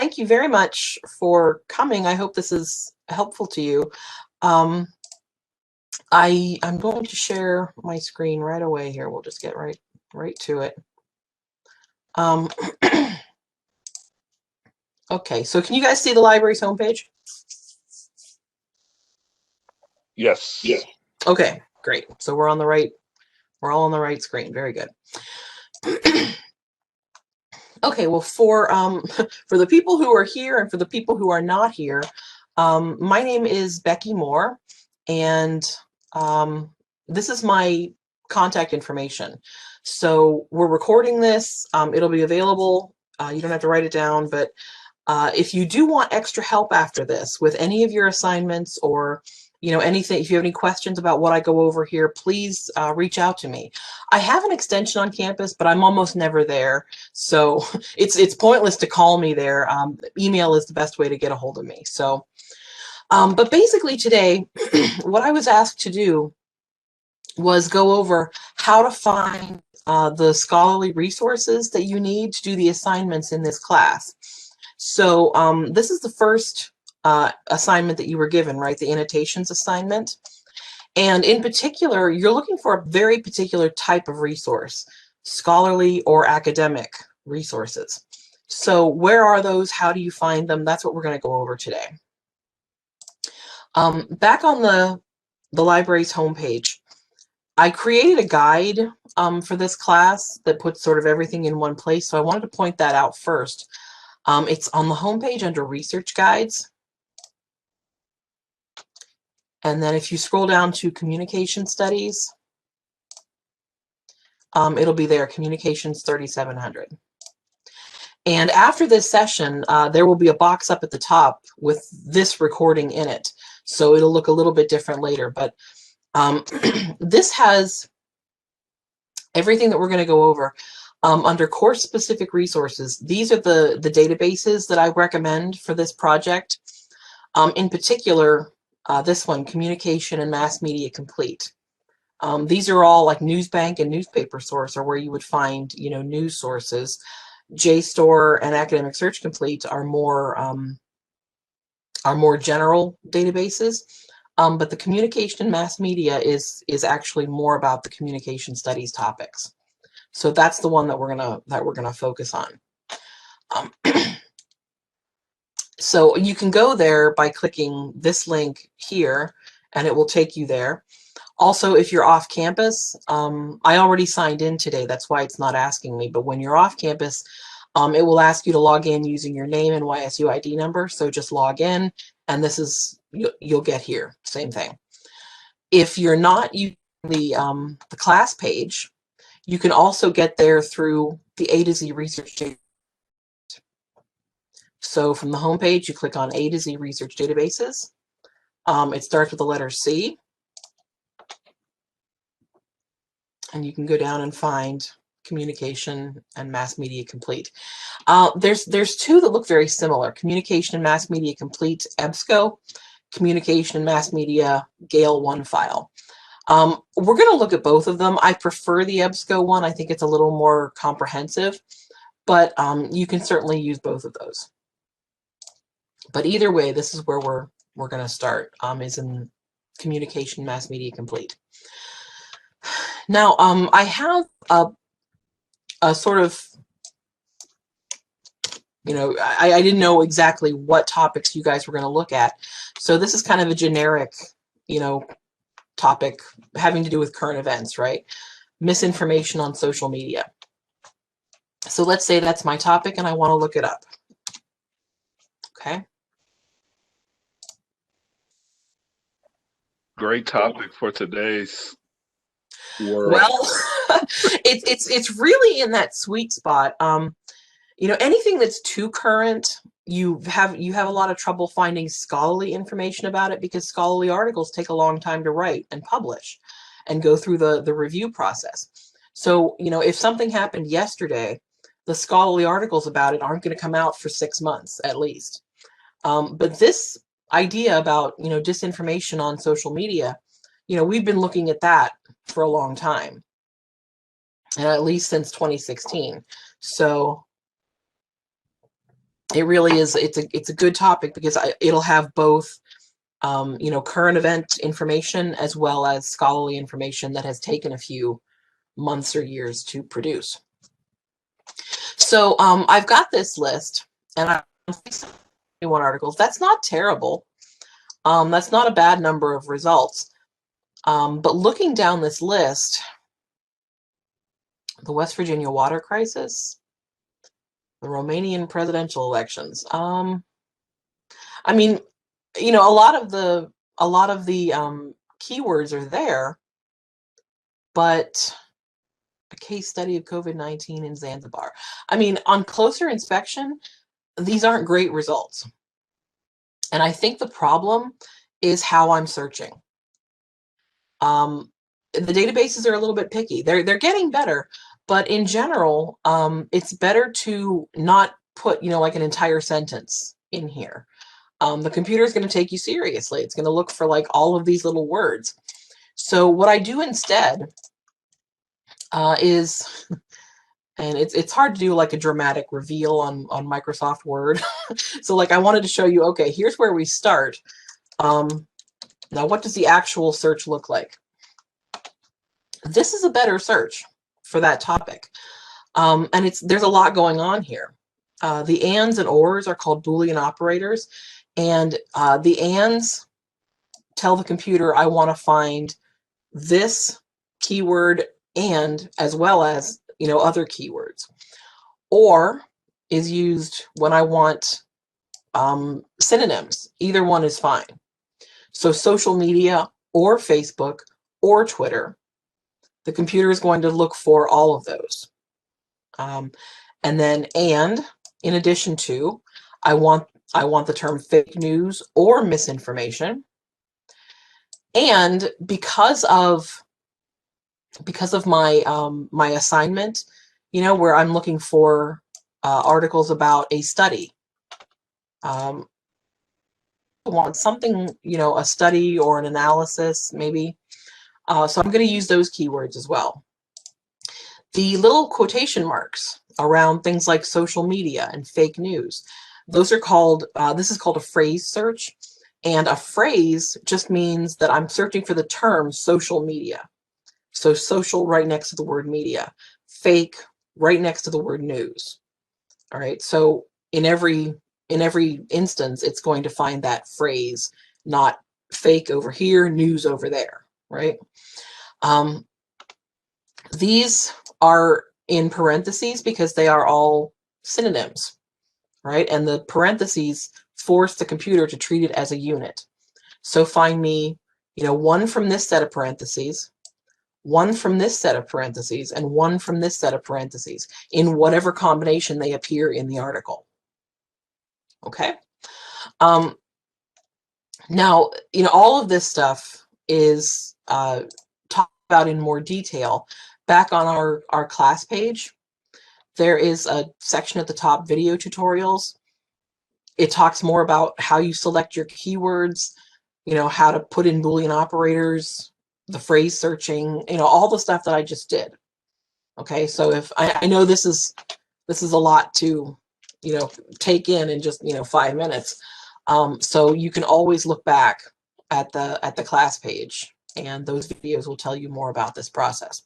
thank you very much for coming. I hope this is helpful to you. I'm going to share my screen right away here. We'll just get right to it. Okay, so can you guys see the library's homepage? Yes. Yes. Okay, great. So we're all on the right screen. Very good. Okay, well, for for the people who are here and for the people who are not here, my name is Becky Moore, and this is my contact information. So we're recording this. It'll be available. You don't have to write it down, but if you do want extra help after this with any of your assignments or anything, if you have any questions about what I go over here, please reach out to me. I have an extension on campus, but I'm almost never there, so it's pointless to call me there. Email is the best way to get a hold of me. So but basically today what I was asked to do was go over how to find the scholarly resources that you need to do the assignments in this class. So this is the first assignment that you were given, right? The annotations assignment. And in particular, you're looking for a very particular type of resource, scholarly or academic resources. So where are those? How do you find them? That's what we're going to go over today. Back on the library's homepage, I created a guide for this class that puts sort of everything in one place. So I wanted to point that out first. It's on the homepage under Research Guides. And then if you scroll down to Communication Studies, it'll be there, Communications 3700. And after this session, there will be a box up at the top with this recording in it. So it'll look a little bit different later. But this has everything that we're going to go over. Under course-specific resources, these are the databases that I recommend for this project. In particular, this one, Communication and Mass Media Complete. These are all like Newsbank and Newspaper Source are where you would find, news sources. JSTOR and Academic Search Complete are more general databases. But the Communication and Mass Media is actually more about the communication studies topics. So that's the one that we're gonna focus on. So you can go there by clicking this link here, and it will take you there. Also, if you're off campus, I already signed in today. That's why it's not asking me. But when you're off campus, it will ask you to log in using your name and YSU ID number. So just log in, and this is you'll get here. Same thing. If you're not using the class page, you can also get there through the A to Z Research Database. So from the homepage, you click on A to Z Research Databases. It starts with the letter C. And you can go down and find Communication and Mass Media Complete. There's two that look very similar. Communication and Mass Media Complete EBSCO, Communication and Mass Media Gale 1 file. We're going to look at both of them. I prefer the EBSCO one. I think it's a little more comprehensive, but you can certainly use both of those. But either way, this is where we're going to start, is in Communication Mass Media Complete. Now, I have a sort of, I didn't know exactly what topics you guys were going to look at. So this is kind of a generic, topic having to do with current events, right? Misinformation on social media. So let's say that's my topic and I want to look it up. Okay. Great topic for today's world. Well, it's really in that sweet spot. Anything that's too current, you have a lot of trouble finding scholarly information about it because scholarly articles take a long time to write and publish and go through the review process. So, if something happened yesterday, the scholarly articles about it aren't going to come out for 6 months at least. But this idea about, disinformation on social media, we've been looking at that for a long time, and at least since 2016. So It really is. It's a good topic because it'll have both, current event information as well as scholarly information that has taken a few months or years to produce. So I've got this list, and I 21 articles. That's not terrible. That's not a bad number of results. But looking down this list, the West Virginia water crisis, the Romanian presidential elections. I mean, a lot of the keywords are there, but a case study of COVID-19 in Zanzibar. I mean, on closer inspection, these aren't great results. And I think the problem is how I'm searching. The databases are a little bit picky. They're getting better, but in general, it's better to not put, like an entire sentence in here. The computer is going to take you seriously. It's going to look for like all of these little words. So what I do instead is, and it's hard to do like a dramatic reveal on Microsoft Word. So like I wanted to show you, okay, here's where we start. Now what does the actual search look like? This is a better search for that topic. And there's a lot going on here. The ands and ors are called Boolean operators, and the ands tell the computer I want to find this keyword and as well as other keywords. Or is used when I want synonyms. Either one is fine. So social media or Facebook or Twitter, the computer is going to look for all of those. And then in addition to, I want the term fake news or misinformation. And because of my my assignment, where I'm looking for articles about a study, I want something, a study or an analysis maybe. So I'm going to use those keywords as well. The little quotation marks around things like social media and fake news, those are called, this is called a phrase search. And a phrase just means that I'm searching for the term social media. So social right next to the word media, fake right next to the word news. All right. So in every instance, it's going to find that phrase, not fake over here, news over there. Right. These are in parentheses because they are all synonyms, right? And the parentheses force the computer to treat it as a unit. So find me, one from this set of parentheses, one from this set of parentheses, and one from this set of parentheses in whatever combination they appear in the article. Okay. Now, all of this stuff is talked about in more detail back on our class page. There is a section at the top, video tutorials. It talks more about how you select your keywords, how to put in Boolean operators, the phrase searching, all the stuff that I just did. Okay, so if I know this is a lot to, take in just, 5 minutes. So you can always look back at the class page, and those videos will tell you more about this process.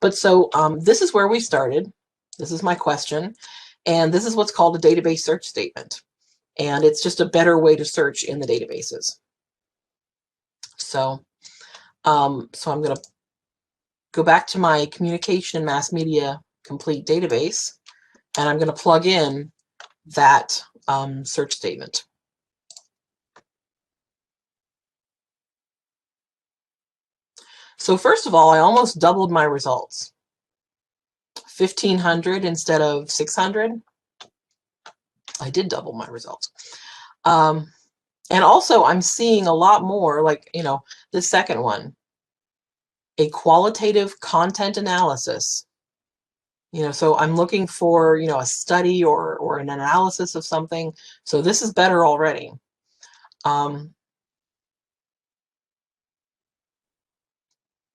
But so this is where we started. This is my question, and this is what's called a database search statement. And it's just a better way to search in the databases. So, so I'm going to go back to my communication and mass media complete database, and I'm going to plug in that search statement. So first of all, I almost doubled my results. 1,500 instead of 600. I did double my results. And also I'm seeing a lot more, like, the second one, a qualitative content analysis. So I'm looking for, a study or an analysis of something. So this is better already.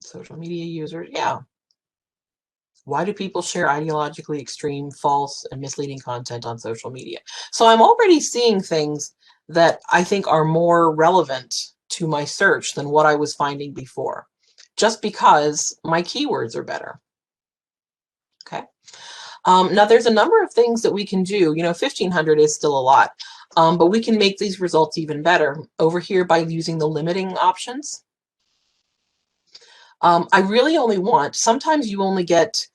Social media users, yeah. Why do people share ideologically extreme, false, and misleading content on social media? So I'm already seeing things that I think are more relevant to my search than what I was finding before, just because my keywords are better. Okay. Now there's a number of things that we can do. 1,500 is still a lot, but we can make these results even better over here by using the limiting options. I really only want, sometimes you only get,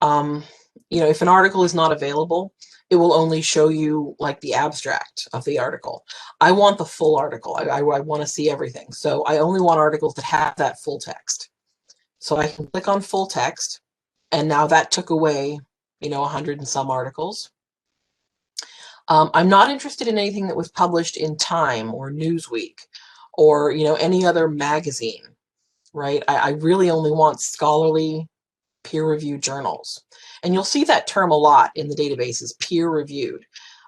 if an article is not available, it will only show you like the abstract of the article. I want the full article. I want to see everything. So I only want articles that have that full text. So I can click on full text, and now that took away, 100 and some articles. I'm not interested in anything that was published in Time or Newsweek or, any other magazine, right? I really only want scholarly peer-reviewed journals. And you'll see that term a lot in the databases, peer-reviewed.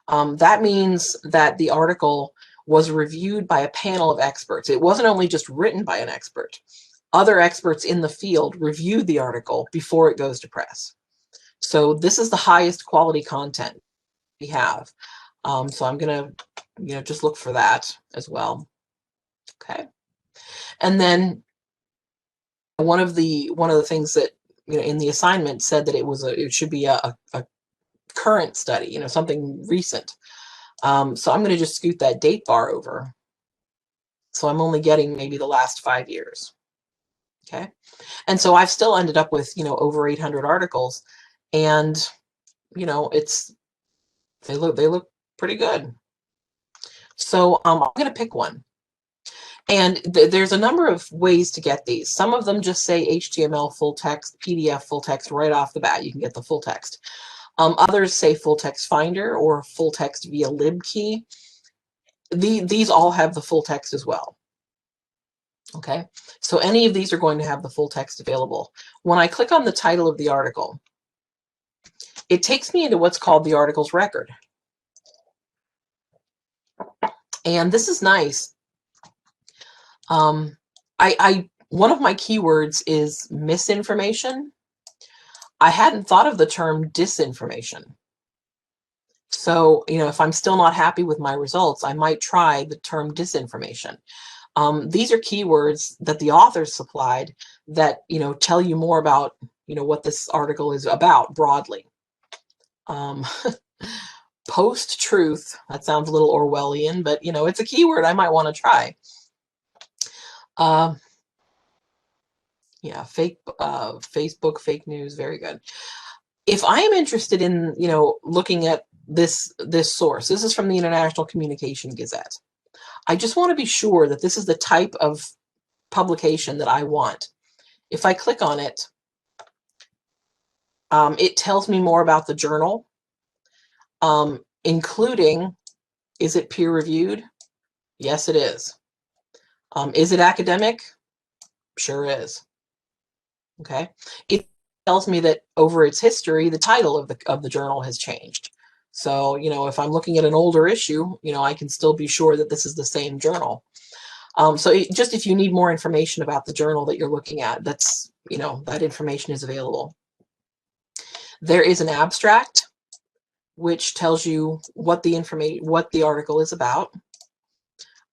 That means that the article was reviewed by a panel of experts. It wasn't only just written by an expert. Other experts in the field reviewed the article before it goes to press. So this is the highest quality content we have. So I'm going to, just look for that as well. Okay. And then one of the things that, in the assignment said that it should be a current study, something recent. So I'm going to just scoot that date bar over. So I'm only getting maybe the last 5 years. Okay. And so I've still ended up with, over 800 articles, and, they look pretty good. So I'm going to pick one. And there's a number of ways to get these. Some of them just say HTML full text, PDF full text right off the bat. You can get the full text. Others say full text finder or full text via libkey. These all have the full text as well. Okay, so any of these are going to have the full text available. When I click on the title of the article, it takes me into what's called the article's record. And this is nice. One of my keywords is misinformation. I hadn't thought of the term disinformation. So, if I'm still not happy with my results, I might try the term disinformation. These are keywords that the authors supplied that, tell you more about, what this article is about broadly. Post-truth, that sounds a little Orwellian, but, it's a keyword I might want to try. Yeah, Facebook fake news, very good. If I am interested in, looking at this source, this is from the International Communication Gazette. I just want to be sure that this is the type of publication that I want. If I click on it, it tells me more about the journal, including, is it peer-reviewed? Yes, it is. Is it academic? Sure is. Okay. It tells me that over its history, the title of the journal has changed. So, if I'm looking at an older issue, I can still be sure that this is the same journal. So just if you need more information about the journal that you're looking at, that's, that information is available. There is an abstract, which tells you what the article is about.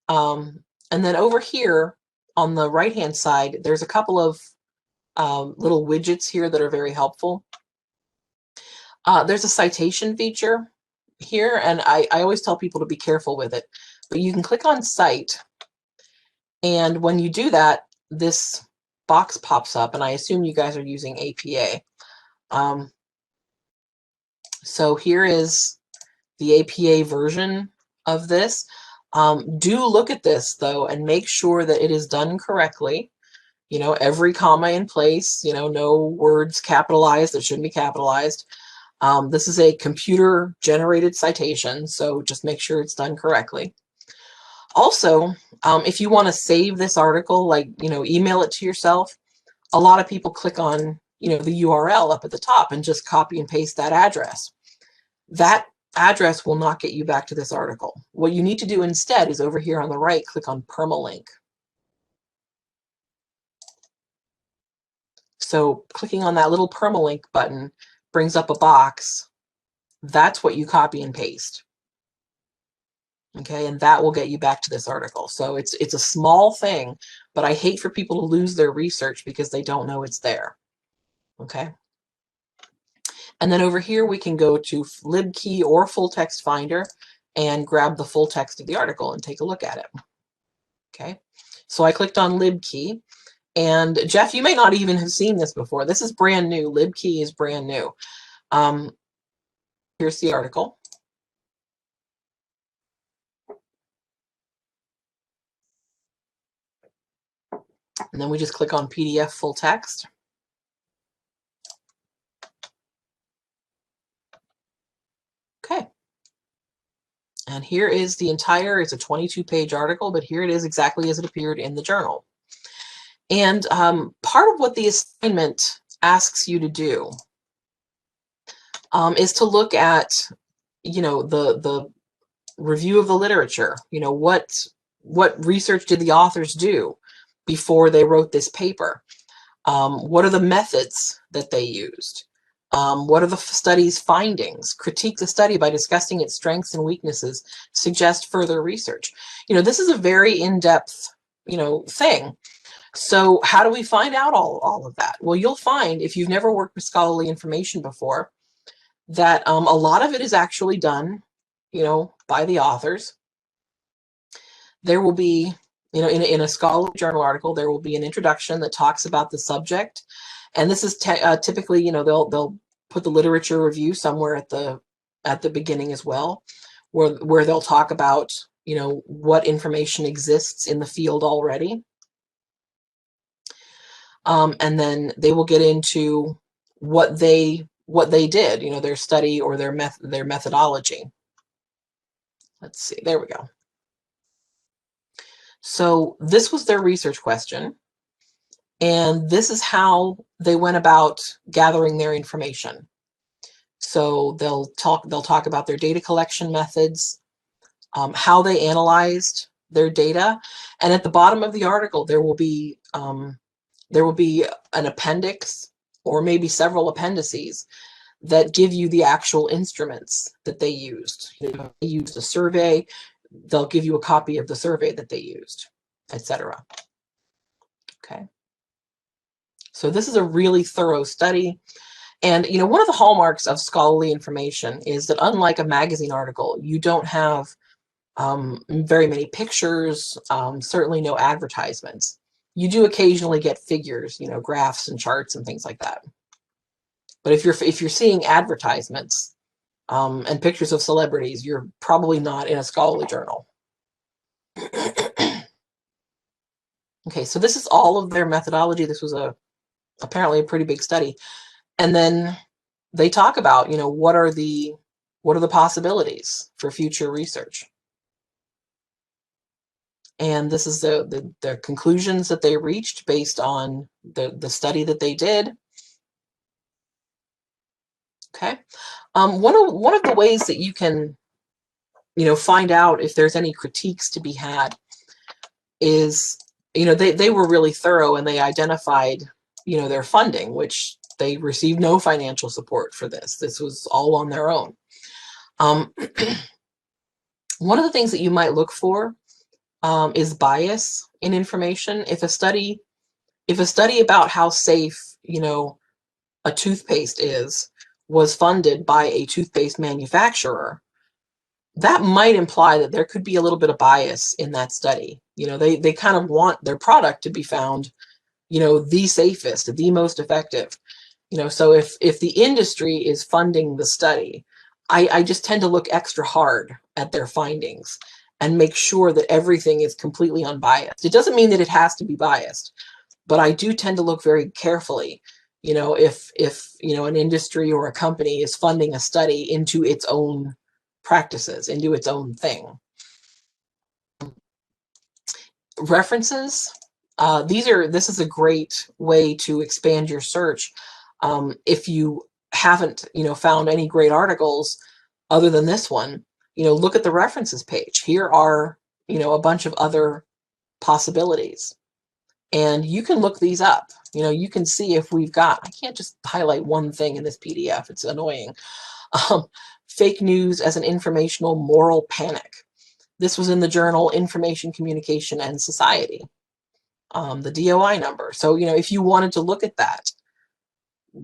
And then over here on the right-hand side, there's a couple of little widgets here that are very helpful. There's a citation feature here, and I always tell people to be careful with it, but you can click on cite, and when you do that, this box pops up, and I assume you guys are using APA. So here is the APA version of this. Do look at this though, and make sure that it is done correctly. Every comma in place, no words capitalized that shouldn't be capitalized. This is a computer generated citation, so just make sure it's done correctly. Also, if you want to save this article, like, email it to yourself, a lot of people click on, the URL up at the top and just copy and paste that address. That address will not get you back to this article. What you need to do instead is over here on the right, click on permalink. So clicking on that little permalink button brings up a box. That's what you copy and paste. Okay, and that will get you back to this article. So it's a small thing, but I hate for people to lose their research because they don't know it's there. Okay. And then over here we can go to libkey or full text finder and grab the full text of the article and take a look at it. Okay. So I clicked on libkey, and Jeff, you may not even have seen this before. This is brand new. Libkey is brand new. Here's the article. And then we just click on PDF full text. Okay. And here is the entire, it's a 22-page article, but here it is exactly as it appeared in the journal. And part of what the assignment asks you to do is to look at, the review of the literature. What research did the authors do before they wrote this paper? What are the methods that they used? What are the study's findings? Critique the study by discussing its strengths and weaknesses. Suggest further research. This is a very in-depth, thing. So how do we find out all of that? Well, you'll find, if you've never worked with scholarly information before, that a lot of it is actually done, by the authors. There will be, in a scholarly journal article, there will be an introduction that talks about the subject. And this is typically, they'll put the literature review somewhere at the beginning as well, where they'll talk about, what information exists in the field already. And then they will get into what they did, their study or their methodology. Let's see, there we go. So this was their research question, and this is how they went about gathering their information. So they'll talk about their data collection methods, how they analyzed their data, and at the bottom of the article there will be an appendix or maybe several appendices that give you the actual instruments that they used. They used a survey, they'll give you a copy of the survey that they used, etc. Okay. So this is a really thorough study. And, one of the hallmarks of scholarly information is that unlike a magazine article, you don't have very many pictures, certainly no advertisements. You do occasionally get figures, graphs and charts and things like that. But if you're seeing advertisements and pictures of celebrities, you're probably not in a scholarly journal. Okay, so this is all of their methodology. This was apparently a pretty big study. And then they talk about, what are the possibilities for future research. And this is the conclusions that they reached based on the study that they did. Okay. One of the ways that you can, find out if there's any critiques to be had is, they were really thorough, and they identified, their funding, which they received no financial support for this. This was all on their own. One of the things that you might look for is bias in information. If a study about how safe, a toothpaste was funded by a toothpaste manufacturer, that might imply that there could be a little bit of bias in that study. They kind of want their product to be found, the safest, the most effective. So if the industry is funding the study, I just tend to look extra hard at their findings and make sure that everything is completely unbiased. It doesn't mean that it has to be biased, but I do tend to look very carefully, if an industry or a company is funding a study into its own practices, into its own thing. References. This is a great way to expand your search. If you haven't, found any great articles other than this one, look at the references page. Here are, a bunch of other possibilities. And you can look these up. You know, you can see if we've got, I can't just highlight one thing in this PDF. It's annoying. Fake news as an informational moral panic. This was in the journal Information Communication and Society, the DOI number. So, you know, if you wanted to look at that,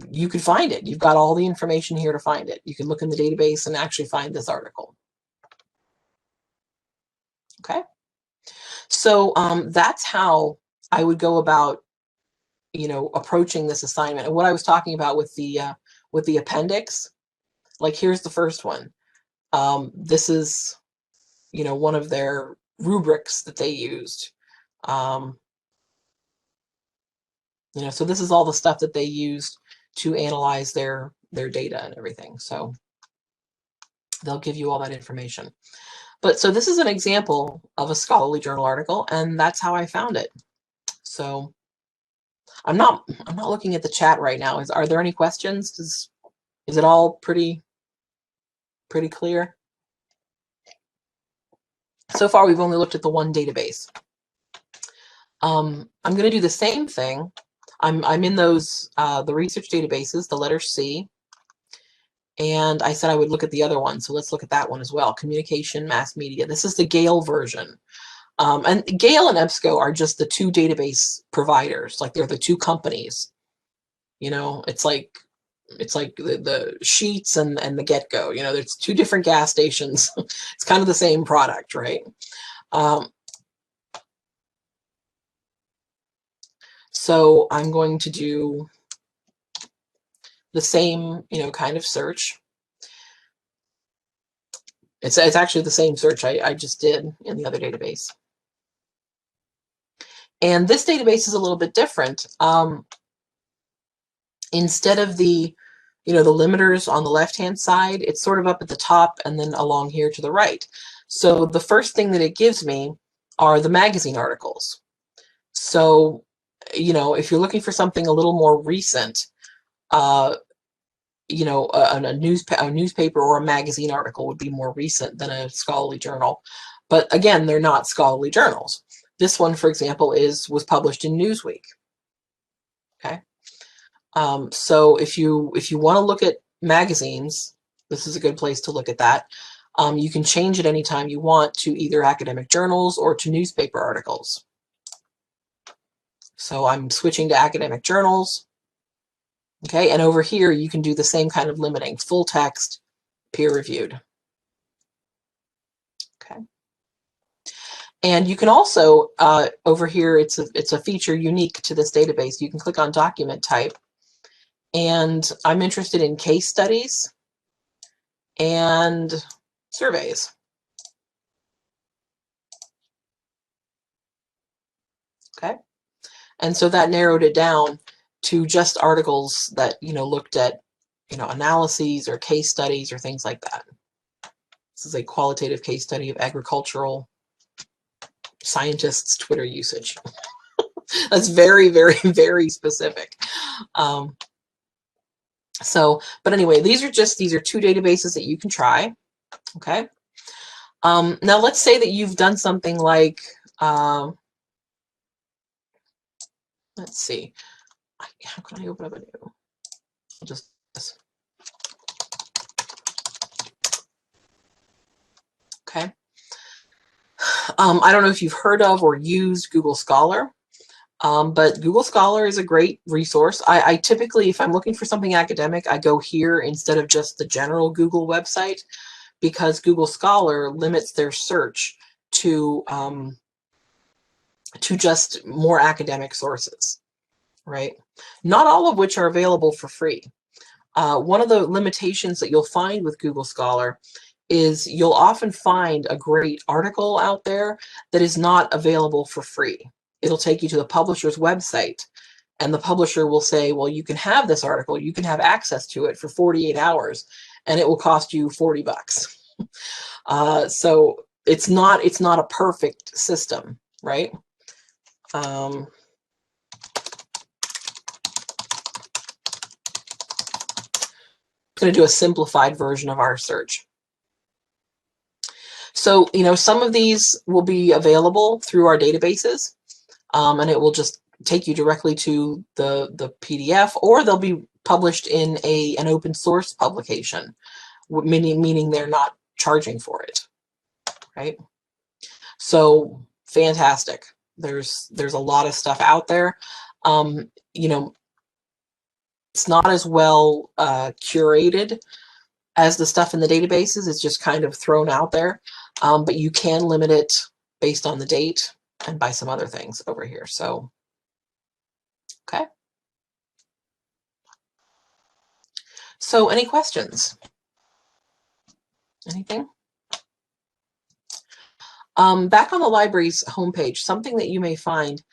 you could find it. You've got all the information here to find it. You can look in the database and actually find this article. Okay. So that's how I would go about, you know, approaching this assignment. And what I was talking about with the appendix, like here's the first one. This is, you know, one of their rubrics that they used. You know, so this is all the stuff that they used to analyze their data and everything. So they'll give you all that information. But so this is an example of a scholarly journal article, and that's how I found it. So I'm not looking at the chat right now. Are there any questions? Is it all pretty clear? So far, we've only looked at the one database. I'm going to do the same thing. I'm in those the research databases, the letter C, and I said I would look at the other one. So let's look at that one as well. Communication, mass media. This is the Gale version. And Gale and EBSCO are just the two database providers. Like they're the two companies. You know, it's like the Sheets and the Get-Go. You know, there's two different gas stations. It's kind of the same product, right? So I'm going to do the same, you know, kind of search. It's actually the same search I just did in the other database. And this database is a little bit different. Instead of the, you know, the limiters on the left-hand side, it's sort of up at the top and then along here to the right. So the first thing that it gives me are the magazine articles. So, you know, if you're looking for something a little more recent, you know, a newspaper or a magazine article would be more recent than a scholarly journal. But again, they're not scholarly journals. This one, for example, was published in Newsweek. Okay. So if you want to look at magazines, this is a good place to look at that. You can change it anytime you want to either academic journals or to newspaper articles. So I'm switching to academic journals. Okay, and over here you can do the same kind of limiting, full text, peer reviewed. Okay. And you can also, over here, it's a feature unique to this database. You can click on document type, and I'm interested in case studies and surveys. Okay. And so that narrowed it down to just articles that, you know, looked at, you know, analyses or case studies or things like that. This is a qualitative case study of agricultural scientists' Twitter usage. That's very, very, very specific. But anyway, these are two databases that you can try. Okay. Now let's say that you've done something like, let's see, how can I open up a new? I'll just. Okay. I don't know if you've heard of or used Google Scholar, but Google Scholar is a great resource. I typically, if I'm looking for something academic, I go here instead of just the general Google website, because Google Scholar limits their search to just more academic sources, right? Not all of which are available for free. One of the limitations that you'll find with Google Scholar is you'll often find a great article out there that is not available for free. It'll take you to the publisher's website, and the publisher will say, well, you can have this article, you can have access to it for 48 hours, and it will cost you $40. So it's not a perfect system, right? I'm going to do a simplified version of our search. So, you know, some of these will be available through our databases, and it will just take you directly to the PDF, or they'll be published in an open source publication, meaning they're not charging for it, right? So fantastic. There's a lot of stuff out there. You know, it's not as well curated as the stuff in the databases. It's just kind of thrown out there, but you can limit it based on the date and by some other things over here. So, okay. So any questions? Anything? Back on the library's homepage, something that you may find,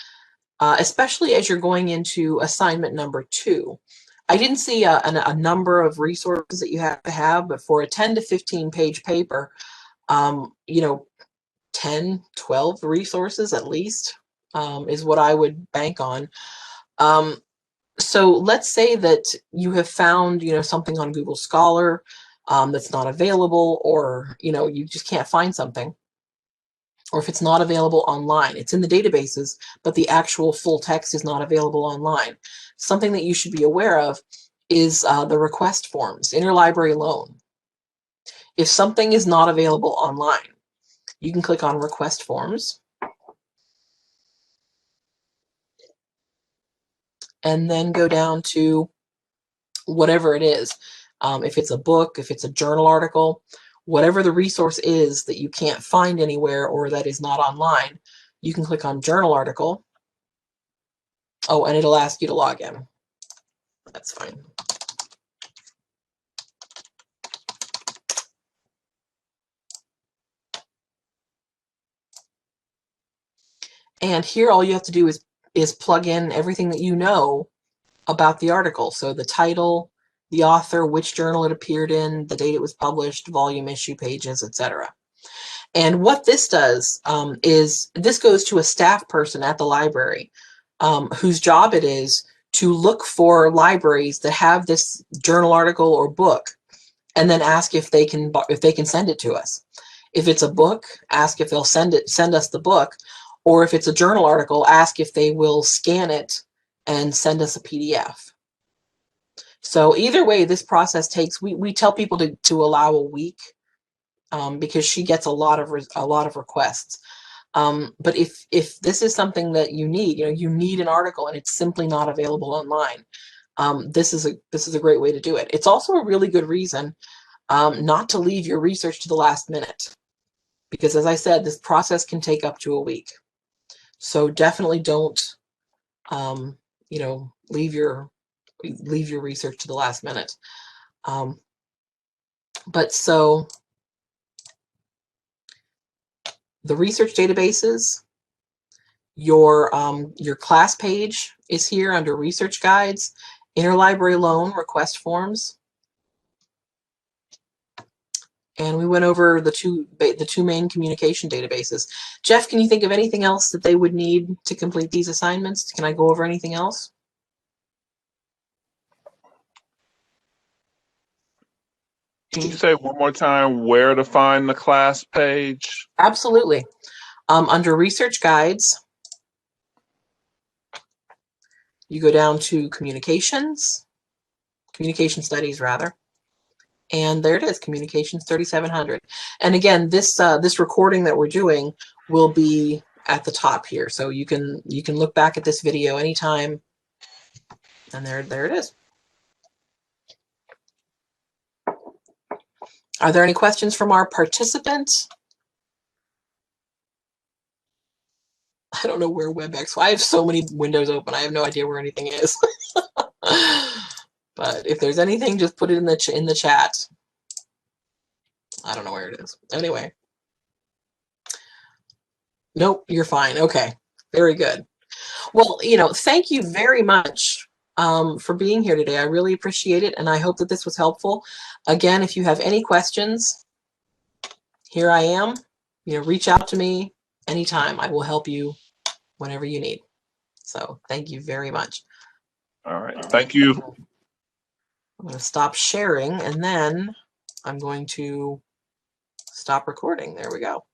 especially as you're going into assignment number 2. I didn't see a number of resources that you have to have, but for a 10 to 15 page paper, you know, 10, 12 resources at least is what I would bank on. So let's say that you have found, you know, something on Google Scholar that's not available, or, you know, you just can't find something. Or if it's not available online, it's in the databases, but the actual full text is not available online. Something that you should be aware of is the request forms, interlibrary loan. If something is not available online, you can click on request forms and then go down to whatever it is. If it's a book, if it's a journal article, whatever the resource is that you can't find anywhere or that is not online, you can click on journal article. Oh, and it'll ask you to log in. That's fine. And here all you have to do is plug in everything that you know about the article. So the title, the author, which journal it appeared in, the date it was published, volume, issue, pages, etc. And what this does is this goes to a staff person at the library whose job it is to look for libraries that have this journal article or book, and then ask if they can send it to us. If it's a book, ask if they'll send us the book, or if it's a journal article, ask if they will scan it and send us a PDF. So either way, this process takes, we tell people to allow a week because she gets a lot of requests. But if this is something that you need, you need an article and it's simply not available online, this is a great way to do it. It's also a really good reason not to leave your research to the last minute, because as I said, this process can take up to a week. So definitely don't, leave your research to the last minute. But so the research databases, your class page is here under research guides, interlibrary loan request forms. And we went over the two main communication databases. Jeff, can you think of anything else that they would need to complete these assignments? Can I go over anything else? Can you say one more time where to find the class page? Absolutely. Under research guides, you go down to communication studies rather. And there it is, Communications 3700. And again, this recording that we're doing will be at the top here, so you can look back at this video anytime. And there it is. Are there any questions from our participants? I don't know where WebEx. I have so many windows open. I have no idea where anything is. But if there's anything, just put it in the chat. I don't know where it is. Anyway. Nope, you're fine. Okay, very good. Well, thank you very much for being here today. I really appreciate it, and I hope that this was helpful. Again, if you have any questions, here I am. Reach out to me anytime. I will help you whenever you need. So thank you very much. All right, thank you. I'm going to stop sharing, and then I'm going to stop recording. There we go.